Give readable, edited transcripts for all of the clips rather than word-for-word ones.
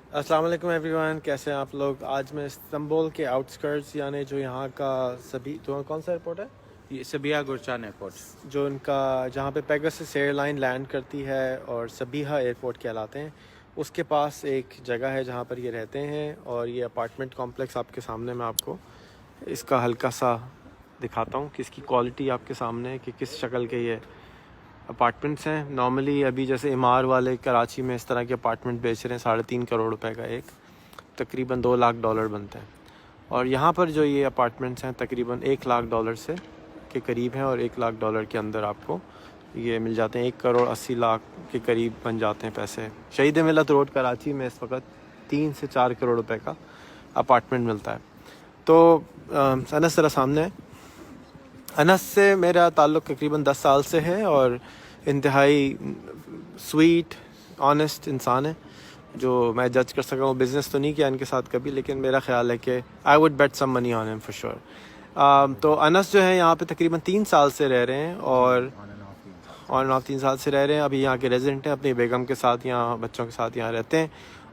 السلام علیکم every one, کیسے ہیں آپ لوگ؟ آج میں استنبول کے آؤٹسکرٹس یعنی جو یہاں کا کون سا ایئرپورٹ ہے یہ سبیہ گرچان ایئرپورٹ. جو ان کا جہاں پہ پیگاسس ایئر لائن لینڈ کرتی ہے اور سبیہا ایئرپورٹ کہلاتے ہیں، اس کے پاس ایک جگہ ہے جہاں پر یہ رہتے ہیں. اور یہ اپارٹمنٹ کمپلیکس آپ کے سامنے، میں آپ کو اس کا ہلکا سا دکھاتا ہوں کہ اس کی کوالٹی آپ کے سامنے ہے کہ کس شکل کے یہ اپارٹمنٹس ہیں. نارملی ابھی جیسے امار والے کراچی میں اس طرح کے اپارٹمنٹ بیچ رہے ہیں 3.5 کروڑ روپے کا ایک، تقریباً $2 لاکھ بنتا ہے. اور یہاں پر جو یہ اپارٹمنٹس ہیں تقریباً $1 لاکھ سے کے قریب ہیں، اور $1 لاکھ کے اندر آپ کو یہ مل جاتے ہیں. 1 کروڑ 80 لاکھ کے قریب بن جاتے ہیں پیسے. شہید ملت روڈ کراچی میں اس وقت 3 سے 4 کروڑ روپے کا اپارٹمنٹ ملتا ہے. تو انس ذرا سامنے ہے. انس سے میرا تعلق تقریباً 10 سال سے ہے، اور انتہائی سویٹ آنیسٹ انسان ہے جو میں جج کر سکا ہوں. بزنس تو نہیں کیا ان کے ساتھ کبھی، لیکن میرا خیال ہے کہ آئی وڈ بیٹ سم منی آن ہم فور شیور. تو انس جو ہے یہاں پہ تقریباً 3 سال سے رہ رہے ہیں، اور آن اینڈ آف 3 سال سے رہ رہے ہیں. ابھی یہاں کے ریزیڈنٹ ہیں، اپنی بیگم کے ساتھ یہاں بچوں کے ساتھ یہاں رہتے ہیں.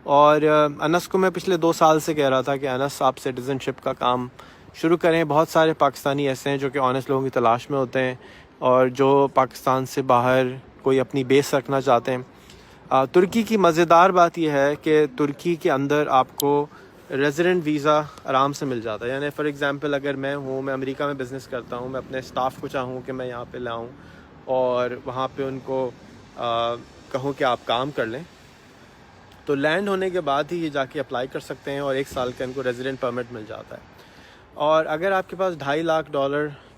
اور انس کو میں پچھلے 2 سال سے کہہ رہا تھا کہ انس آپ سٹیزن شپ کا کام شروع کریں. بہت سارے پاکستانی ایسے ہیں جو کہ آنیسٹ لوگوں کی تلاش میں ہوتے ہیں، اور جو پاکستان سے باہر کوئی اپنی بیس رکھنا چاہتے ہیں. ترکی کی مزیدار بات یہ ہے کہ ترکی کے اندر آپ کو ریزیڈنٹ ویزا آرام سے مل جاتا ہے. یعنی فار ایگزامپل اگر میں امریکہ میں بزنس کرتا ہوں، میں اپنے اسٹاف کو چاہوں کہ میں یہاں پہ لاؤں اور وہاں پہ ان کو کہوں کہ آپ کام کر لیں، تو لینڈ ہونے کے بعد ہی یہ جا کے اپلائی کر سکتے ہیں، اور 1 سال کا ان کو ریزیڈنٹ پرمٹ مل جاتا ہے. اور اگر آپ کے پاس $2.5 لاکھ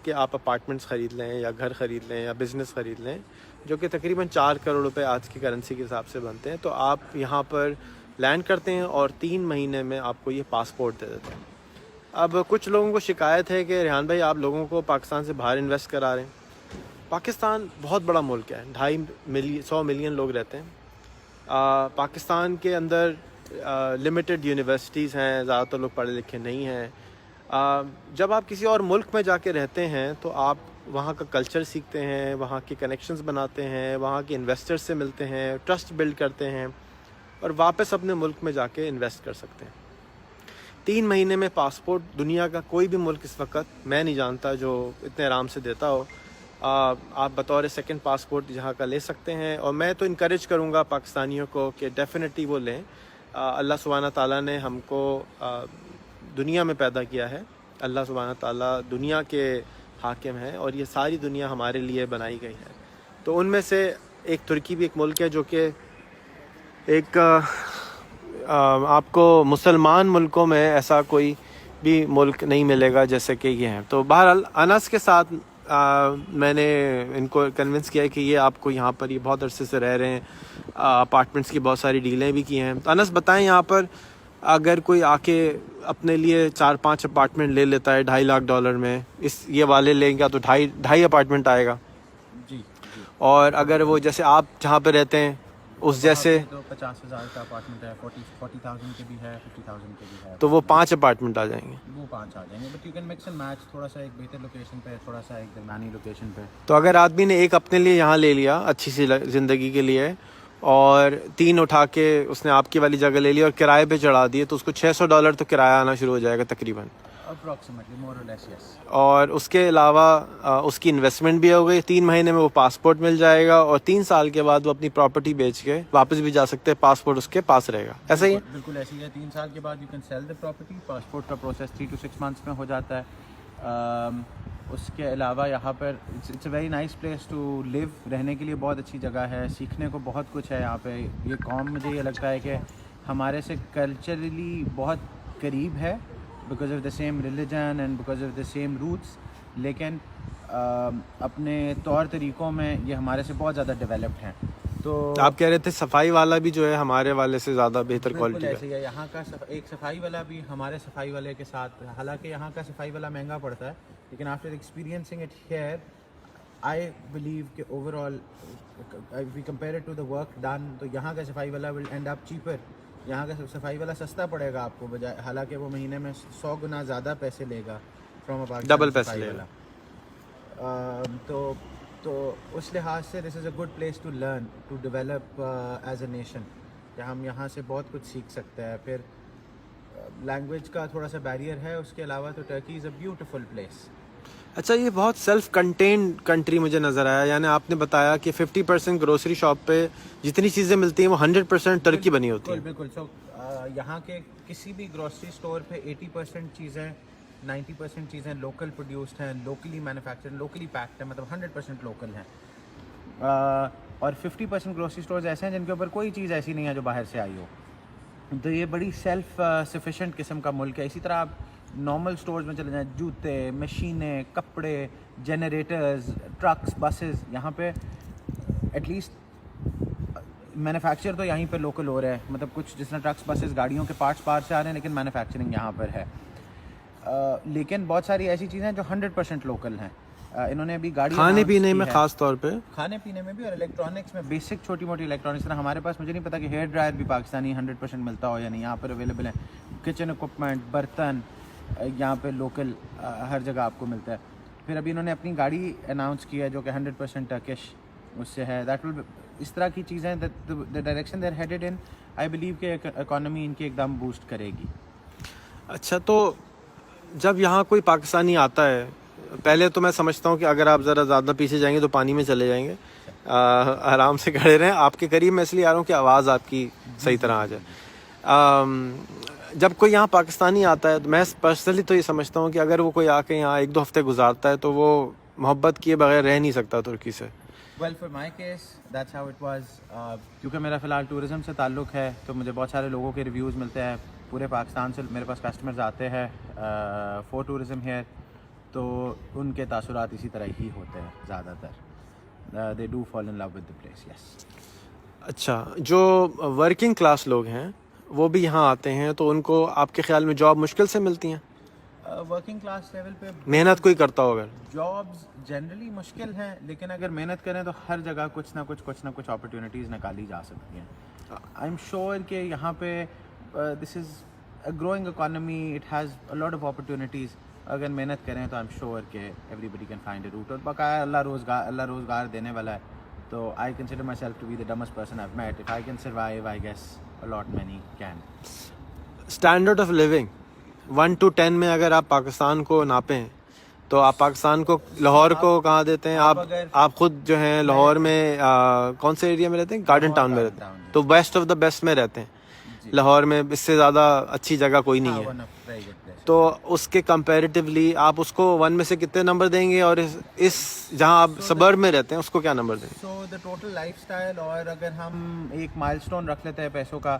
کے آپ اپارٹمنٹس خرید لیں یا گھر خرید لیں یا بزنس خرید لیں، جو کہ تقریباً 4 کروڑ روپے آج کی کرنسی کے حساب سے بنتے ہیں، تو آپ یہاں پر لینڈ کرتے ہیں اور 3 مہینے میں آپ کو یہ پاسپورٹ دے دیتے ہیں. اب کچھ لوگوں کو شکایت ہے کہ ریحان بھائی آپ لوگوں کو پاکستان سے باہر انویسٹ کرا رہے ہیں. پاکستان بہت بڑا ملک ہے، 100 ملین لوگ رہتے ہیں. پاکستان کے اندر لمیٹڈ یونیورسٹیز ہیں، زیادہ تر لوگ پڑھے لکھے نہیں ہیں. جب آپ کسی اور ملک میں جا کے رہتے ہیں تو آپ وہاں کا کلچر سیکھتے ہیں، وہاں کے کنیکشنز بناتے ہیں، وہاں کے انویسٹر سے ملتے ہیں، ٹرسٹ بلڈ کرتے ہیں، اور واپس اپنے ملک میں جا کے انویسٹ کر سکتے ہیں. 3 مہینے میں پاسپورٹ دنیا کا کوئی بھی ملک اس وقت میں نہیں جانتا جو اتنے آرام سے دیتا ہو. آپ بطور سیکنڈ پاسپورٹ یہاں کا لے سکتے ہیں، اور میں تو انکریج کروں گا پاکستانیوں کو کہ ڈیفینیٹلی وہ لیں. اللہ سبحانہ تعالیٰ نے ہم کو دنیا میں پیدا کیا ہے. اللہ سبحانہ تعالیٰ دنیا کے حاکم ہیں، اور یہ ساری دنیا ہمارے لیے بنائی گئی ہے. تو ان میں سے ایک ترکی بھی ایک ملک ہے جو کہ ایک آپ کو مسلمان ملکوں میں ایسا کوئی بھی ملک نہیں ملے گا جیسے کہ یہ ہیں. تو بہرحال انس کے ساتھ میں نے ان کو کنونس کیا کہ یہ آپ کو یہاں پر یہ بہت عرصے سے رہ رہے ہیں، اپارٹمنٹس کی بہت ساری ڈیلیں بھی کی ہیں. تو انس بتائیں، یہاں پر اگر کوئی آ کے اپنے لیے 4-5 اپارٹمنٹ لے لیتا ہے $2.5 لاکھ میں، یہ والے لیں گا تو ڈھائی اپارٹمنٹ آئے گا. جی. اور اگر وہ جیسے آپ جہاں پہ رہتے ہیں اس جیسے، تو 50,000 کا اپارٹمنٹ ہے، 40,000 کے بھی ہے، 50,000 کے بھی ہے، تو وہ 5 اپارٹمنٹ آ جائیں گے. وہ 5 آ جائیں گے. But you can mix and match, تھوڑا سا ایک بہتر لوکیشن پہ، تھوڑا سا ایک درمیانی لوکیشن پہ. تو اگر آدمی نے ایک اپنے لیے یہاں لے لیا اچھی سی زندگی کے لیے، اور 3 اٹھا کے اس نے آپ کی والی جگہ لے لی اور کرائے پہ چڑھا دیے، تو اس کو $600 تو کرایہ آنا شروع ہو جائے گا تقریباً. اپروکسیمیٹلی مور اور لیس، یس. اور اس کے علاوہ اس کی انویسٹمنٹ بھی ہو گئی. 3 مہینے میں وہ پاسپورٹ مل جائے گا، اور 3 سال کے بعد وہ اپنی پراپرٹی بیچ کے واپس بھی جا سکتے ہیں. پاسپورٹ اس کے پاس رہے گا. ایسا ہی ہے؟ بالکل ایسے ہی ہے. 3 سال کے بعد you can sell the property. Passport کا پروسیس 3 to 6 months میں ہو جاتا ہے. اس کے علاوہ یہاں پر it's a very nice place to live. رہنے کے لیے بہت اچھی جگہ ہے، سیکھنے کو بہت کچھ ہے یہاں پہ. یہ قوم مجھے یہ لگتا ہے کہ ہمارے سے کلچرلی بہت قریب ہے، because of the same religion and because of the same roots. لیکن اپنے طور طریقوں میں یہ ہمارے سے بہت زیادہ ڈیولپڈ ہیں. تو آپ کہہ رہے تھے صفائی والا بھی جو ہے ہمارے والے سے زیادہ بہتر بالکل کوالٹی ایسے کا. ہی ہے. یہاں کا ایک صفائی والا بھی ہمارے صفائی والے کے ساتھ، حالانکہ یہاں کا صفائی والا مہنگا پڑتا ہے، لیکن after experiencing it here I believe کہ overall we compare it to the work done, تو یہاں کا صفائی والا ول اینڈ اپ چیپر. یہاں کا صفائی والا سستا پڑے گا آپ کو، بجائے حالانکہ وہ مہینے میں 100 گنا زیادہ پیسے لے گا فرام اے پاکستانی ڈبل پیسے صفائی لے والا. گا. تو اس لحاظ سے this is a good place to learn to develop as a nation. کہ ہم یہاں سے بہت کچھ سیکھ سکتے ہیں. پھر لینگویج کا تھوڑا سا بیریئر ہے, اس کے علاوہ تو Turkey is a beautiful place. اچھا یہ بہت سیلف کنٹینڈ کنٹری مجھے نظر آیا, یعنی آپ نے بتایا کہ 50% گروسری شاپ پہ جتنی چیزیں ملتی ہیں وہ 100% ترکی بنی ہوتی ہیں. بالکل. سو یہاں کے کسی بھی گروسری اسٹور پہ 80% چیزیں 90% چیزیں لوکل پروڈیوسڈ ہیں, لوکلی مینوفیکچر, لوکلی پیکڈ ہیں, مطلب 100% لوکل ہیں. اور 50% گروسری اسٹورز ایسے ہیں جن کے اوپر کوئی چیز ایسی نہیں ہے جو باہر سے آئی ہو. تو یہ بڑی سیلف سفیشینٹ قسم کا ملک ہے. اسی طرح آپ نارمل اسٹورز میں چلے جائیں, جوتے, مشینیں, کپڑے, جنریٹرز, ٹرکس, بسز, یہاں پہ ایٹ لیسٹ مینوفیکچر تو یہیں پہ لوکل ہو رہا ہے. مطلب کچھ جس طرح ٹرکس, بسز, گاڑیوں کے پارٹس باہر سے آ رہے ہیں, لیکن مینوفیکچرنگ یہاں پر ہے. لیکن بہت ساری ایسی چیزیں ہیں جو 100% لوکل ہیں. انہوں نے ابھی گاڑی کھانے پینے میں خاص طور پہ, کھانے پینے میں بھی, اور الیکٹرانکس میں بیسک چھوٹی موٹی الیکٹرانکس. طرح ہمارے پاس مجھے نہیں پتا کہ ہیئر ڈرائر بھی پاکستانی 100% ملتا ہو یا نہیں, یہاں پر اویلیبل ہیں. کچن اکوپمنٹ, برتن یہاں پہ لوکل ہر جگہ آپ کو ملتا ہے. پھر ابھی انہوں نے اپنی گاڑی اناؤنس کی ہے جو کہ 100% ٹرکش اس سے ہے. دیٹ ول, اس طرح کی چیزیں, the direction they are headed in, I believe کہ اکانومی ان کی ایک دم بوسٹ کرے گی. اچھا تو جب یہاں کوئی پاکستانی آتا ہے, پہلے تو میں سمجھتا ہوں کہ اگر آپ ذرا زیادہ پیچھے جائیں گے تو پانی میں چلے جائیں گے, آرام سے کھڑے رہیں. آپ کے قریب میں اس لیے آ رہا ہوں کہ آواز آپ کی صحیح طرح آ جائے. جب کوئی یہاں پاکستانی آتا ہے تو میں پرسنلی تو یہ سمجھتا ہوں کہ اگر وہ کوئی آ کے یہاں 1-2 ہفتے گزارتا ہے تو وہ محبت کیے بغیر رہ نہیں سکتا ترکی سے. Well for my case that's how it was. کیونکہ میرا فی الحال ٹورزم سے تعلق ہے تو مجھے بہت سارے لوگوں کے ریویوز ملتے ہیں پورے پاکستان سے. میرے پاس کسٹمرز آتے ہیں فور ٹورزم ہیئر, تو ان کے تاثرات اسی طرح ہی ہوتے ہیں زیادہ تر. They do fall in love with the place. Yes. اچھا, جو ورکنگ کلاس لوگ ہیں وہ بھی یہاں آتے ہیں تو ان کو آپ کے خیال میں جاب مشکل سے ملتی ہیں؟ ورکنگ کلاس لیول پہ محنت کوئی کرتا ہوگا. جابز جنرلی مشکل ہیں, لیکن اگر محنت کریں تو ہر جگہ کچھ نہ کچھ اپرچونیٹیز نکالی جا سکتی ہیں. آئی ایم شیور کہ یہاں پہ this is a growing economy, it has a lot of opportunities. اگر محنت کریں تو آئی ایم شیور کہ everybody can find a route. اور بقایا اللہ روزگار دینے والا ہے. تو I consider myself to be the dumbest person I have met. If I can survive, I guess a lot many can. Standard of living 1 to 10 میں اگر آپ پاکستان کو ناپیں تو آپ پاکستان کو, لاہور کو کہاں دیتے ہیں آپ خود جو ہیں لاہور میں کون سے ایریا میں رہتے ہیں؟ گارڈن ٹاؤن میں رہتے ہیں. تو بیسٹ آف دا بیسٹ میں رہتے ہیں لاہور میں, اس سے زیادہ اچھی جگہ کوئی نہیں ہے. تو اس کے کمپیریٹیولی آپ اس کو 1 میں سے کتنے نمبر دیں گے, اور اس جہاں آپ سبرب میں رہتے ہیں اس کو کیا نمبر دیں گے؟ سو دا ٹوٹل لائف اسٹائل, اور اگر ہم ایک مائل اسٹون رکھ لیتے ہیں پیسوں کا,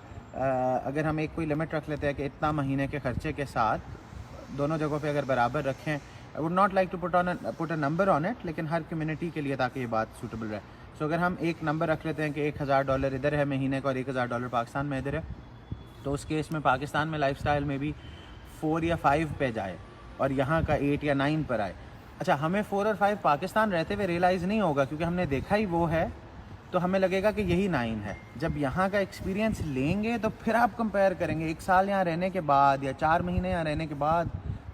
اگر ہم ایک کوئی لمٹ رکھ لیتے ہیں کہ اتنا مہینے کے خرچے کے ساتھ دونوں جگہوں پہ اگر برابر رکھیں, I would not like to put a number on it, لیکن ہر کمیونٹی کے لیے تاکہ یہ بات سوٹیبل رہے. سو اگر ہم ایک نمبر رکھ لیتے ہیں کہ $1,000 ادھر ہے مہینے کا اور $1,000 پاکستان میں ادھر ہے, تو اس کیس میں پاکستان میں لائف اسٹائل میں بھی 4 یا 5 پہ جائے اور یہاں کا 8 یا 9 پر آئے. اچھا, ہمیں 4 اور 5 پاکستان رہتے ہوئے ریئلائز نہیں ہوگا کیونکہ ہم نے دیکھا ہی وہ ہے, تو ہمیں لگے گا کہ یہی 9 ہے. جب یہاں کا ایکسپیرینس لیں گے تو پھر آپ کمپیئر کریں گے 1 سال یہاں رہنے کے بعد یا 4 مہینے یہاں رہنے کے بعد,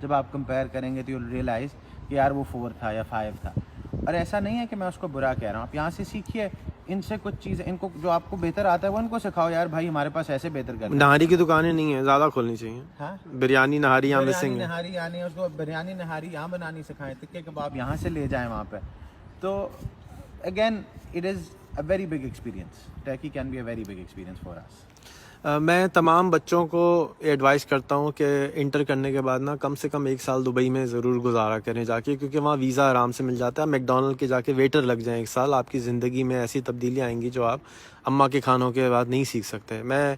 جب آپ کمپیئر کریں گے تو یو ریئلائز کہ یار وہ 4 تھا یا 5 تھا. اور ایسا نہیں ہے کہ میں اس کو برا کہہ رہا ہوں, آپ یہاں سے سیکھیے, ان سے کچھ چیزیں, ان کو جو آپ کو بہتر آتا ہے وہ ان کو سکھاؤ. یار بھائی ہمارے پاس ایسے بہتر کرتے ہیں. نہاری کی دکانیں نہیں ہیں, زیادہ کھولنی چاہیے. ہاں, بریانی نہاری یہاں مسنگ ہے. نہاری یعنی اس کو بریانی نہاری یہاں بنانی سکھائیں, ٹکے کباب یہاں سے لے جائیں وہاں پہ. تو again it is a very big experience. Turkey can be a very big experience for us. میں تمام بچوں کو ایڈوائز کرتا ہوں کہ انٹر کرنے کے بعد نا کم سے کم 1 سال دبئی میں ضرور گزارا کریں جا کے, کیونکہ وہاں ویزا آرام سے مل جاتا ہے. میک ڈونلڈ کے جا کے ویٹر لگ جائیں 1 سال, آپ کی زندگی میں ایسی تبدیلیاں آئیں گی جو آپ اماں کے کھانوں کے بعد نہیں سیکھ سکتے. میں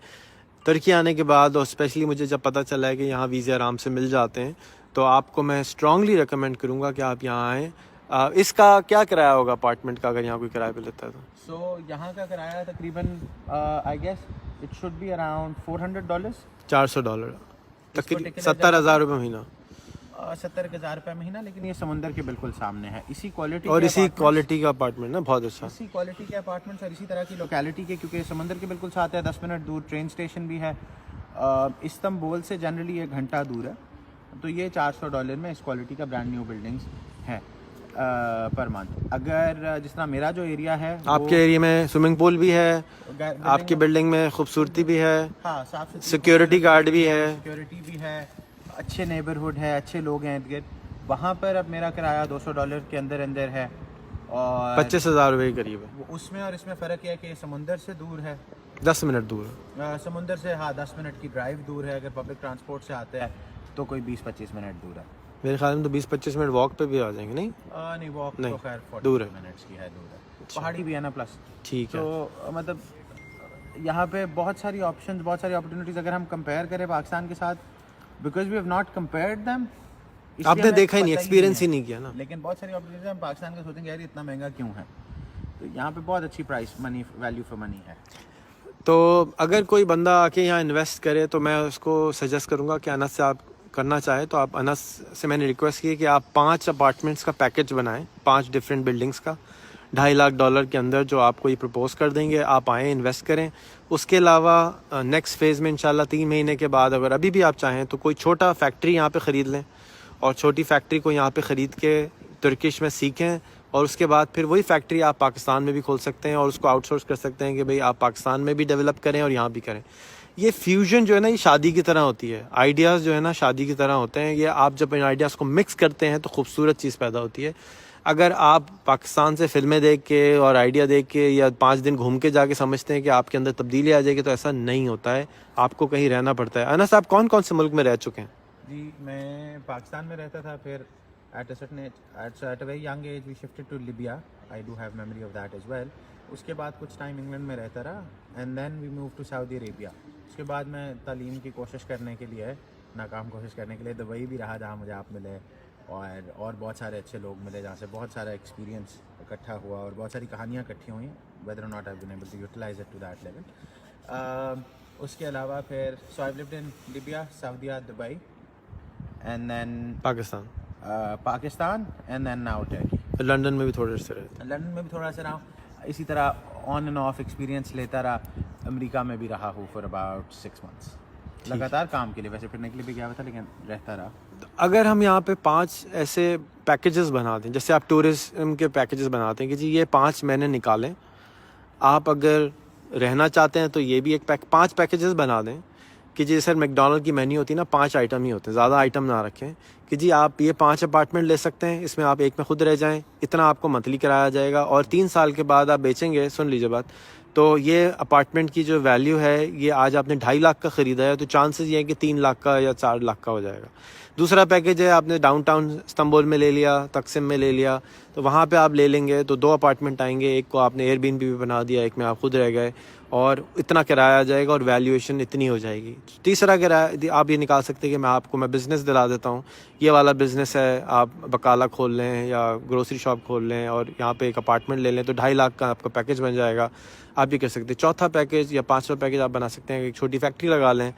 ترکی آنے کے بعد, اور اسپیشلی مجھے جب پتہ چلا ہے کہ یہاں ویزے آرام سے مل جاتے ہیں, تو آپ کو میں اسٹرانگلی ریکمینڈ کروں گا کہ آپ یہاں آئیں. اس کا کیا کرایہ ہوگا اپارٹمنٹ کا اگر یہاں کوئی کرایہ پہ لیتا ہے تو؟ سو یہاں کا کرایہ تقریباً I guess it should be around $400. $400 تقریباً 70,000 روپے مہینہ. 70,000 روپے مہینہ, لیکن یہ سمندر کے بالکل سامنے ہے. اسی کوالٹی اور اسی کوالٹی کا اپارٹمنٹ نا, بہت اچھا. اسی کوالٹی کے اپارٹمنٹس اور اسی طرح کی لوکیلٹی کے, کیونکہ سمندر کے بالکل ساتھ ہے, 10 منٹ دور ٹرین اسٹیشن بھی ہے. استنبول سے جنرلی 1 گھنٹہ دور ہے. تو یہ $400 میں اس کوالٹی کا برانڈ نیو بلڈنگس ہیں. Per month. اگر جس طرح میرا جو ایریا ہے, آپ کے ایریا میں سوئمنگ پول بھی ہے, building آپ کی بلڈنگ میں خوبصورتی بھی ہے, ہاں صاف ستھری سیکیورٹی گارڈ بھی ہے, سیکیورٹی بھی ہے, اچھے نیبرہڈ ہے, اچھے لوگ ہیں ارد گرد, وہاں پر اب میرا کرایہ $200 کے اندر ہے, اور 25,000 روپے کے قریب ہے. اس میں اور اس میں فرق یہ ہے کہ سمندر سے دور ہے, 10 منٹ دور ہے. سمندر سے 10 منٹ کی ڈرائیو دور ہے. اگر پبلک ٹرانسپورٹ سے آتے ہیں تو کوئی 20-25 منٹ دور ہے. میرے خیال میں تو 20-25 منٹ واک پہ بھی آ جائیں گے. نہیں نہیں واک تو خیر 40 دور ہے, منٹس کی ہے, دور ہے, پہاڑی بھی ہے نا پلس. ٹھیک ہے. تو مطلب یہاں پہ بہت ساری آپشنز, بہت ساری اپرچونیٹیز اگر ہم کمپیئر کریں پاکستان کے ساتھ, because we have not compared them, آپ نے دیکھا ہی نہیں, ایکسپیرینس ہی نہیں کیا نا. لیکن بہت ساری اپرچونیٹیز ہم پاکستان کے سوچیں گے یار اتنا مہنگا کیوں ہے, تو یہاں پہ بہت اچھی price money, value for money ہے. تو اگر کوئی بندہ آ کے یہاں انویسٹ کرے تو میں اس کو سجیسٹ کروں گا کہ انس سے آپ کرنا چاہے تو آپ انس سے میں نے ریکویسٹ کی کہ آپ 5 اپارٹمنٹس کا پیکج بنائیں, 5 ڈفرینٹ بلڈنگس کا, $2.5 لاکھ کے اندر جو آپ کو یہ پرپوز کر دیں گے. آپ آئیں, انویسٹ کریں. اس کے علاوہ نیکسٹ فیز میں انشاءاللہ 3 مہینے کے بعد اگر ابھی بھی آپ چاہیں تو کوئی چھوٹا فیکٹری یہاں پہ خرید لیں, اور چھوٹی فیکٹری کو یہاں پہ خرید کے ترکش میں سیکھیں, اور اس کے بعد پھر وہی فیکٹری آپ پاکستان میں بھی کھول سکتے ہیں, اور اس کو آؤٹ سورس کر سکتے ہیں کہ بھئی آپ پاکستان میں بھی ڈیولپ کریں اور یہاں بھی کریں. یہ فیوژن جو ہے نا, یہ شادی کی طرح ہوتی ہے. آئیڈیاز جو ہے نا شادی کی طرح ہوتے ہیں. یہ آپ جب ان آئیڈیاز کو مکس کرتے ہیں تو خوبصورت چیز پیدا ہوتی ہے. اگر آپ پاکستان سے فلمیں دیکھ کے اور آئیڈیا دیکھ کے یا 5 دن گھوم کے جا کے سمجھتے ہیں کہ آپ کے اندر تبدیلی آ جائے گی, تو ایسا نہیں ہوتا ہے. آپ کو کہیں رہنا پڑتا ہے. انس آپ کون کون سے ملک میں رہ چکے ہیں؟ جی میں پاکستان میں رہتا تھا, پھر at a very young age we shifted to Libya. I do have memory of that as well. اس کے بعد کچھ ٹائم انگلینڈ میں رہتا رہا, and then we moved to Saudi Arabia. اس کے بعد میں تعلیم کی کوشش کرنے کے لیے, ناکام کوشش کرنے کے لیے دبئی بھی رہا, جہاں مجھے آپ ملے, اور بہت سارے اچھے لوگ ملے, جہاں سے بہت سارا ایکسپیرینس اکٹھا ہوا اور بہت ساری کہانیاں اکٹھی ہوئیں. whether or not I've been able to utilize it to that level. اس کے علاوہ پھر so I've lived in Libya, Saudi, Dubai, and then Pakistan and then now Turkey. London میں بھی تھوڑے سے رہے, لنڈن میں بھی تھوڑا سا رہا, اسی طرح آن اینڈ آف ایکسپیرینس لیتا رہا. امریکہ میں بھی رہا ہوں فار اباؤٹ 6 months, لگاتار کام کے لیے, ویسے پھرنے کے لیے بھی گیا ہوا تھا لیکن رہتا رہا. اگر ہم یہاں پہ 5 ایسے پیکیجز بنا دیں, جیسے آپ ٹورزم کے پیکیجز بناتے ہیں کہ جی یہ 5 مہینے نکالیں, آپ اگر رہنا چاہتے ہیں تو یہ بھی ایک 5 پیکیجز بنا دیں کہ جی سر میکڈونلڈ کی مینیو ہوتی ہے نا, 5 آئٹم ہی ہوتے ہیں, زیادہ آئٹم نہ رکھیں, کہ جی آپ یہ 5 اپارٹمنٹ لے سکتے ہیں, اس میں آپ ایک میں خود رہ جائیں, اتنا آپ کو منتھلی کرایا جائے گا, اور 3 سال کے بعد آپ بیچیں گے. سن لیجیے بات, تو یہ اپارٹمنٹ کی جو ویلیو ہے, یہ آج آپ نے 2.5 لاکھ کا خریدا ہے تو چانسز یہ ہے کہ 3 لاکھ کا یا 4 لاکھ کا ہو جائے گا. دوسرا پیکیج ہے, آپ نے ڈاؤن ٹاؤن استنبول میں لے لیا, تقسیم میں لے لیا, تو وہاں پہ آپ لے لیں گے تو 2 اپارٹمنٹ آئیں گے, ایک کو آپ نے ایئر بی این بی بھی بنا دیا, ایک میں آپ خود رہ گئے, اور اتنا کرایہ آ جائے گا اور ویلیویشن اتنی ہو جائے گی. تیسرا کرایہ آپ یہ نکال سکتے ہیں کہ میں بزنس دلا دیتا ہوں, یہ والا بزنس ہے, آپ بقالہ کھول لیں یا گروسری شاپ کھول لیں اور یہاں پہ ایک اپارٹمنٹ لے لیں, تو 2.5 لاکھ کا آپ کا پیکیج بن جائے گا. آپ یہ کر سکتے ہیں. چوتھا پیکیج یا 5واں پیکیج آپ بنا سکتے ہیں کہ ایک چھوٹی فیکٹری لگا لیں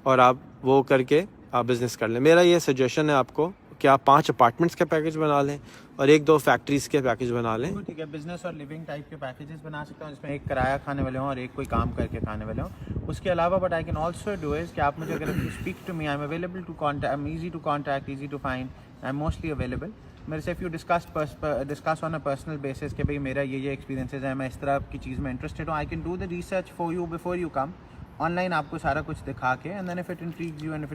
اور آپ وہ کر کے آپ بزنس کر لیں. میرا یہ سجیشن ہے آپ کو کہ آپ 5 اپارٹمنٹس کے پیکیج بنا لیں اور 1-2 فیکٹریز کے پیکیج بنا لیں. ٹھیک ہے, بزنس اور لیونگ ٹائپ کے پیکیجز بنا سکتا ہوں, جس میں ایک کرایہ کھانے والے ہوں اور ایک کوئی کام کر کے کھانے والے ہوں. اس کے علاوہ but I can also do is کہ آپ مجھے اگر speak to me, I am available to contact, I am easy to contact, easy to find, I am mostly available. میرے سے if you discuss on a personal basis کہ بھائی میرا یہ ایکسپیرینسز ہیں, میں اس طرح کی چیز میں انٹرسٹیڈ ہوں, I can do the research for you before you come. Online آپ کو سارا کچھ دکھا کے, and then if it intrigues you and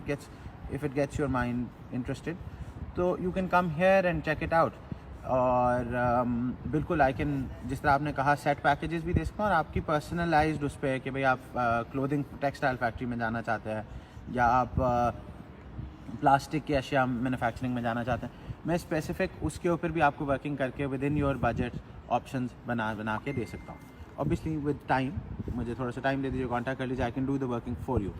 if it gets your mind interested, تو you can come here and check it out. اور بالکل I can, جس طرح آپ نے کہا, سیٹ پیکیجز بھی دے سکتا ہوں, اور آپ کی پرسنلائزڈ اس پہ کہ بھائی آپ کلودنگ ٹیکسٹائل فیکٹری میں جانا چاہتے ہیں یا آپ پلاسٹک کی اشیاء مینوفیکچرنگ میں جانا چاہتے ہیں, میں اسپیسیفک اس کے اوپر بھی آپ کو ورکنگ کر کے with in your budget options بنا کے دے سکتا ہوں. اوبیسلی ود ٹائم, مجھے تھوڑا سا ٹائم دے دیجیے, کانٹیکٹ کر لیجیے, آئی can do the working for you.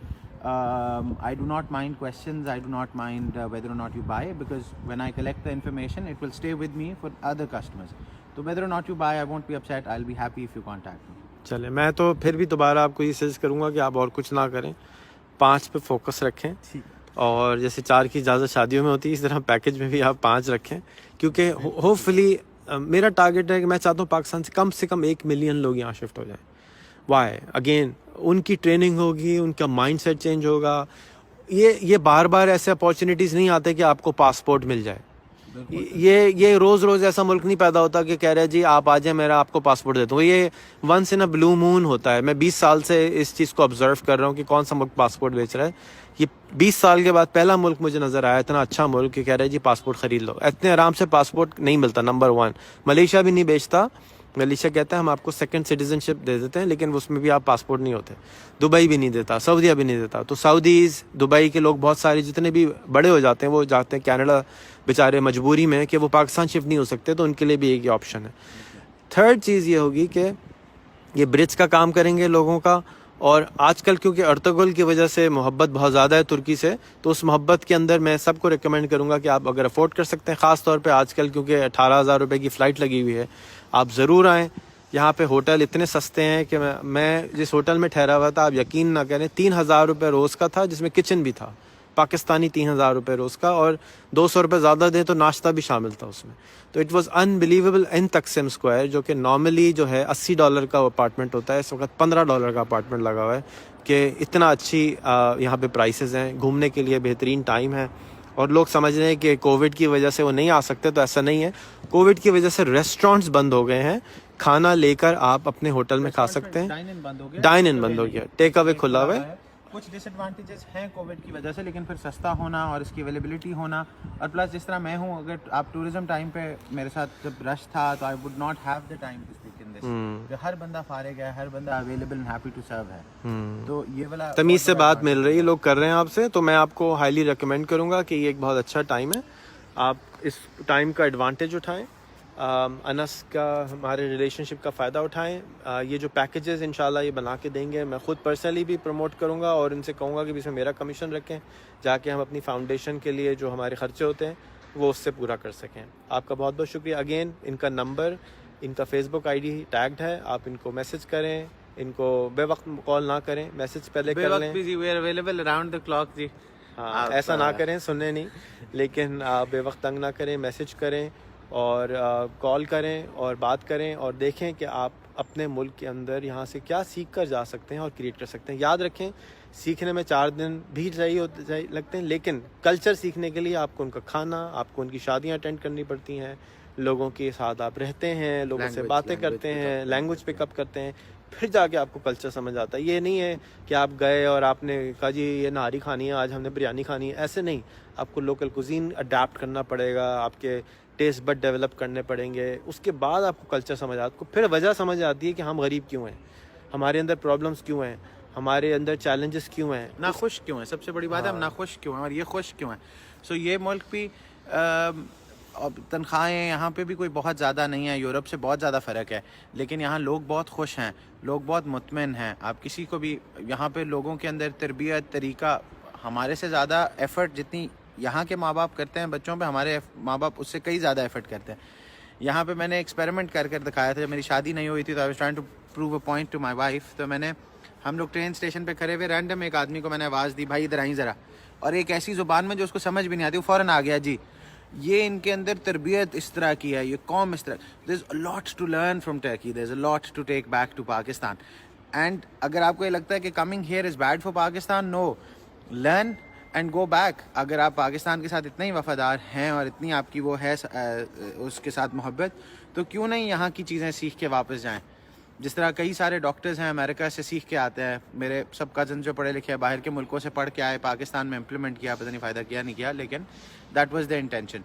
I do not mind questions, I do not mind whether or not you buy, because when I collect the information it will stay with me for other customers. So whether or not you buy, I won't be upset, I'll be happy if you contact me. چلے, میں تو پھر بھی دوبارہ آپ کو یہ suggest کروں گا کہ آپ اور کچھ نہ کریں, 5 پہ فوکس رکھیں, اور جیسے 4 کی اجازت شادیوں میں ہوتی ہے, اس طرح پیکیج میں بھی آپ 5 رکھیں, کیونکہ ہوپ فلی میرا ٹارگیٹ ہے کہ میں چاہتا ہوں پاکستان سے کم 1 ملین لوگ یہاں شفٹ ہو جائیں. وائی اگین, ان کی ٹریننگ ہوگی, ان کا مائنڈ سیٹ چینج ہوگا. یہ بار بار ایسے اپارچونیٹیز نہیں آتے کہ آپ کو پاسپورٹ مل جائے. یہ روز روز ایسا ملک نہیں پیدا ہوتا کہ کہہ رہے جی آپ آ جائیں میرا آپ کو پاسپورٹ دیتا ہوں. یہ ونس ان اے بلو مون ہوتا ہے. میں 20 سال سے اس چیز کو آبزرو کر رہا ہوں کہ کون سا ملک پاسپورٹ بیچ رہا ہے. یہ 20 سال کے بعد پہلا ملک مجھے نظر آیا اتنا اچھا ملک کہ کہہ رہے جی پاسپورٹ خرید لو. اتنے آرام سے پاسپورٹ نہیں ملتا. نمبر 1 ملیشیا بھی نہیں بیچتا. ملیشیا کہتا ہے ہم آپ کو سیکنڈ سٹیزن شپ دے دیتے ہیں لیکن اس میں بھی آپ پاسپورٹ نہیں ہوتے. دبئی بھی نہیں دیتا, سعودیہ بھی نہیں دیتا. تو سعودیز, دبئی کے لوگ بہت سارے جتنے بھی بڑے ہو جاتے ہیں وہ جاتے ہیں کینیڈا بیچارے مجبوری میں کہ وہ پاکستان شفٹ نہیں ہو سکتے, تو ان کے لیے بھی ایک آپشن ہے. تھرڈ چیز یہ ہوگی کہ یہ برج کا کام کریں گے لوگوں کا. اور آج کل کیونکہ ارطغرل کی وجہ سے محبت بہت زیادہ ہے ترکی سے, تو اس محبت کے اندر میں سب کو ریکمینڈ کروں گا کہ آپ اگر افورڈ کر سکتے ہیں, خاص طور پہ آج کل کیونکہ 18,000 روپے کی فلائٹ لگی ہوئی ہے, آپ ضرور آئیں. یہاں پہ ہوٹل اتنے سستے ہیں کہ میں جس ہوٹل میں ٹھہرا ہوا تھا آپ یقین نہ کریں 3,000 روپے روز کا تھا, جس میں کچن بھی تھا, پاکستانی 3,000 روپے روز کا, اور 200 روپے زیادہ دیں تو ناشتہ بھی شامل تھا اس میں. تو اٹ واز انبلیویبل. ان تقسیم اسکوائر جو کہ نارملی جو ہے $80 کا اپارٹمنٹ ہوتا ہے, اس وقت $15 کا اپارٹمنٹ لگا ہوا ہے. کہ اتنا اچھی یہاں پہ پرائسز ہیں. گھومنے کے لیے بہترین ٹائم ہے. اور لوگ سمجھ رہے ہیں کہ کووڈ کی وجہ سے وہ نہیں آ سکتے, تو ایسا نہیں ہے. کووڈ کی وجہ سے ریسٹورینٹس بند ہو گئے ہیں, کھانا لے کر آپ اپنے ہوٹل میں کھا سکتے ہیں. ڈائن ان بند ہو گیا, ٹیک اوے کھلا ہوا ہے. کچھ ڈس ایڈوانٹیجز ہیں کووڈ کی وجہ سے, لیکن پھر سستا ہونا اور اس کی اویلیبلٹی ہونا, اور پلس جس طرح میں ہوں, اگر آپ ٹورزم ٹائم پہ میرے ساتھ جب رش تھا تو I would not have the time to speak in this. ہر بندہ فارغ ہے, ہر بندہ available and happy to serve ہے. تو یہ والا تمیز سے بات مل رہی ہے, لوگ کر رہے ہیں آپ سے. تو میں آپ کو ہائیلی ریکمینڈ کروں گا کہ یہ ایک بہت اچھا ٹائم ہے, آپ اس ٹائم کا ایڈوانٹیج اٹھائیں. انس کا ہمارے ریلیشن شپ کا فائدہ اٹھائیں. یہ جو پیکیجز انشاءاللہ یہ بنا کے دیں گے, میں خود پرسنلی بھی پروموٹ کروں گا اور ان سے کہوں گا کہ اس میں میرا کمیشن رکھیں, جا کے ہم اپنی فاؤنڈیشن کے لیے جو ہمارے خرچے ہوتے ہیں وہ اس سے پورا کر سکیں. آپ کا بہت بہت شکریہ. اگین ان کا نمبر, ان کا فیس بک ID ٹیگڈ ہے, آپ ان کو میسج کریں. ان کو بے وقت کال نہ کریں, میسج پہلے کر لیں. We are available around the clock جی. ہاں ایسا نہ کریں, سننے نہیں, لیکن بے وقت تنگ نہ کریں, میسج کریں اور کال کریں اور بات کریں, اور دیکھیں کہ آپ اپنے ملک کے اندر یہاں سے کیا سیکھ کر جا سکتے ہیں اور کریٹ کر سکتے ہیں. یاد رکھیں سیکھنے میں 4 دن بھی لگتے ہیں, لیکن کلچر سیکھنے کے لیے آپ کو ان کا کھانا, آپ کو ان کی شادیاں اٹینڈ کرنی پڑتی ہیں, لوگوں کے ساتھ آپ رہتے ہیں, لوگوں سے باتیں کرتے ہیں, لینگویج پک اپ کرتے ہیں, پھر جا کے آپ کو کلچر سمجھ آتا ہے. یہ نہیں ہے کہ آپ گئے اور آپ نے کہا جی یہ نہاری کھانی ہے, آج ہم نے بریانی کھانی ہے. ایسے نہیں, آپ کو لوکل کوزین اڈیپٹ کرنا پڑے گا, آپ کے ٹیسٹ بڈ ڈیولپ کرنے پڑیں گے. اس کے بعد آپ کو کلچر سمجھ آتا, کو پھر وجہ سمجھ آتی ہے کہ ہم غریب کیوں ہیں, ہمارے اندر پرابلمس کیوں ہیں, ہمارے اندر چیلنجز کیوں ہیں, ناخوش کیوں ہیں. سب سے بڑی بات ہے ہم ناخوش کیوں ہیں اور یہ خوش کیوں ہیں. سو یہ ملک بھی تنخواہیں یہاں پہ بھی کوئی بہت زیادہ نہیں ہے, یورپ سے بہت زیادہ فرق ہے, لیکن یہاں لوگ بہت خوش ہیں, لوگ بہت مطمئن ہیں. آپ کسی کو بھی یہاں پہ لوگوں کے اندر تربیت, طریقہ, ہمارے سے زیادہ ایفرٹ جتنی یہاں کے ماں باپ کرتے ہیں بچوں پہ, ہمارے ماں باپ اس سے کئی زیادہ ایفرٹ کرتے ہیں. یہاں پہ میں نے ایکسپیریمنٹ کر دکھایا تھا. جب میری شادی نہیں ہوئی تھی تو I was trying to prove a point to my wife. تو ہم لوگ ٹرین اسٹیشن پہ کھڑے ہوئے, رینڈم ایک آدمی کو میں نے آواز دی, بھائی ادھر آئیں ذرا, اور ایک ایسی زبان میں جو اس کو سمجھ بھی نہیں آتی, وہ فوراً آ گیا جی. یہ ان کے اندر تربیت اس طرح کی ہے, یہ قوم اس طرح. There is a lot to learn from Turkey, there is a lot to take back to Pakistan. And اگر آپ کو یہ لگتا ہے کہ coming here is bad for Pakistan, no, learn and go back. اگر آپ پاکستان کے ساتھ اتنے ہی وفادار ہیں اور اتنی آپ کی وہ ہے اس کے ساتھ محبت, تو کیوں نہیں یہاں کی چیزیں سیکھ کے واپس جائیں. جس طرح کئی سارے ڈاکٹرز ہیں امریکہ سے سیکھ کے آتے ہیں. میرے سب کزن جو پڑھے لکھے ہیں باہر کے ملکوں سے پڑھ کے آئے, پاکستان میں امپلیمنٹ کیا, پتہ نہیں فائدہ کیا نہیں کیا, لیکن دیٹ واز دا انٹینشن.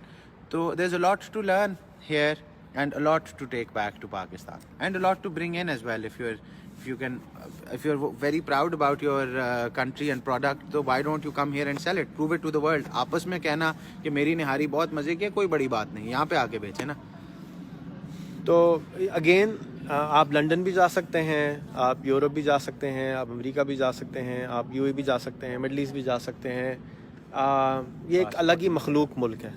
تو there is a lot to learn here and a lot to take back to Pakistan, and a lot to bring in as well. if you are very proud about your country and product, so why don't you come here and sell it, prove it to the world. آپس میں کہنا کہ میری نہاری بہت مزے کی ہے, کوئی بڑی بات نہیں, یہاں پہ آ کے بیچے نا. تو اگین آپ لنڈن بھی جا سکتے ہیں, آپ یورپ بھی جا سکتے ہیں, آپ امریکہ بھی جا سکتے ہیں, آپ UAE بھی جا سکتے ہیں, مڈل ایسٹ بھی جا سکتے ہیں. یہ ایک الگ ہی مخلوق ملک ہے.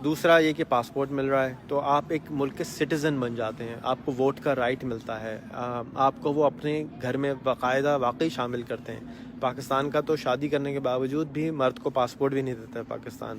دوسرا یہ کہ پاسپورٹ مل رہا ہے تو آپ ایک ملک کے سٹیزن بن جاتے ہیں, آپ کو ووٹ کا رائٹ ملتا ہے, آپ کو وہ اپنے گھر میں باقاعدہ واقعی شامل کرتے ہیں. پاکستان کا تو شادی کرنے کے باوجود بھی مرد کو پاسپورٹ بھی نہیں دیتا ہے پاکستان.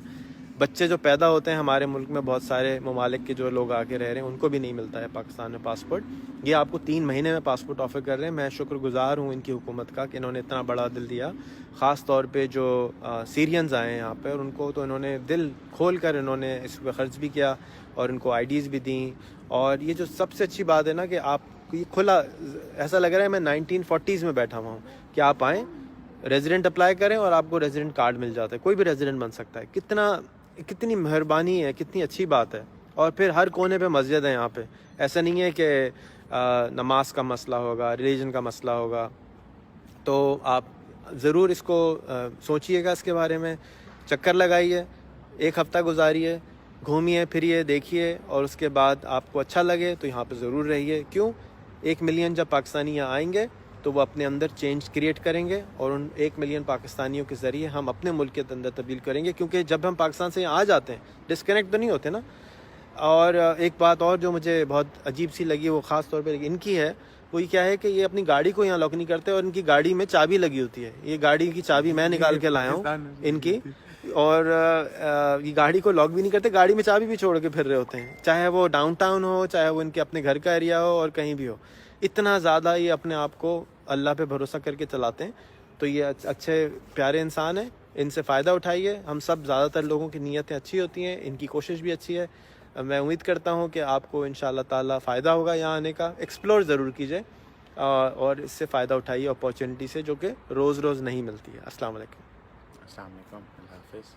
بچے جو پیدا ہوتے ہیں ہمارے ملک میں، بہت سارے ممالک کے جو لوگ آ کے رہ رہے ہیں ان کو بھی نہیں ملتا ہے پاکستان میں پاسپورٹ. یہ آپ کو 3 مہینے میں پاسپورٹ آفر کر رہے ہیں. میں شکر گزار ہوں ان کی حکومت کا کہ انہوں نے اتنا بڑا دل دیا. خاص طور پہ جو سیرینز آئے ہیں یہاں پہ، اور ان کو تو انہوں نے دل کھول کر انہوں نے اس پہ خرچ بھی کیا اور ان کو آئی ڈیز بھی دیں. اور یہ جو سب سے اچھی بات ہے نا کہ آپ کو یہ کھلا، ایسا لگ رہا ہے میں 1940s میں بیٹھا ہوا ہوں کہ آپ آئیں، ریزیڈنٹ اپلائی کریں اور آپ کو ریزیڈنٹ کارڈ مل جاتا ہے. کوئی بھی ریزیڈنٹ بن سکتا ہے. کتنی مہربانی ہے، کتنی اچھی بات ہے. اور پھر ہر کونے پہ مسجد ہے یہاں پہ. ایسا نہیں ہے کہ نماز کا مسئلہ ہوگا، ریلیجن کا مسئلہ ہوگا. تو آپ ضرور اس کو سوچئے گا، اس کے بارے میں چکر لگائیے، 1 ہفتہ گزاریے، گھومیے پھریے، دیکھیے، اور اس کے بعد آپ کو اچھا لگے تو یہاں پہ ضرور رہیے. کیوں؟ 1 ملین جب پاکستانی یہاں آئیں گے تو وہ اپنے اندر چینج کریٹ کریں گے، اور ان 1 ملین پاکستانیوں کے ذریعے ہم اپنے ملک کے اندر تبدیل کریں گے. کیونکہ جب ہم پاکستان سے یہاں آ جاتے ہیں ڈسکنیکٹ تو نہیں ہوتے نا. اور ایک بات اور جو مجھے بہت عجیب سی لگی، وہ خاص طور پہ ان کی ہے. وہ یہ کیا ہے کہ یہ اپنی گاڑی کو یہاں لاک نہیں کرتے، اور ان کی گاڑی میں چابی لگی ہوتی ہے. یہ گاڑی کی چابی میں نکال کے لایا ہوں ان کی، اور یہ گاڑی کو لاک بھی نہیں کرتے، گاڑی میں چابی بھی چھوڑ کے پھر رہے ہوتے ہیں، چاہے وہ ڈاؤن ٹاؤن ہو، چاہے وہ ان کے اپنے گھر کا ایریا ہو، اور کہیں بھی ہو. اتنا زیادہ یہ اپنے آپ کو اللہ پہ بھروسہ کر کے چلاتے ہیں. تو یہ اچھے پیارے انسان ہیں، ان سے فائدہ اٹھائیے. ہم سب زیادہ تر لوگوں کی نیتیں اچھی ہوتی ہیں، ان کی کوشش بھی اچھی ہے. میں امید کرتا ہوں کہ آپ کو انشاءاللہ تعالی فائدہ ہوگا یہاں آنے کا. ایکسپلور ضرور کیجیے اور اس سے فائدہ اٹھائیے اپارچونٹی سے، جو کہ روز روز نہیں ملتی ہے. السلام علیکم. السلام علیکم. اللہ حافظ.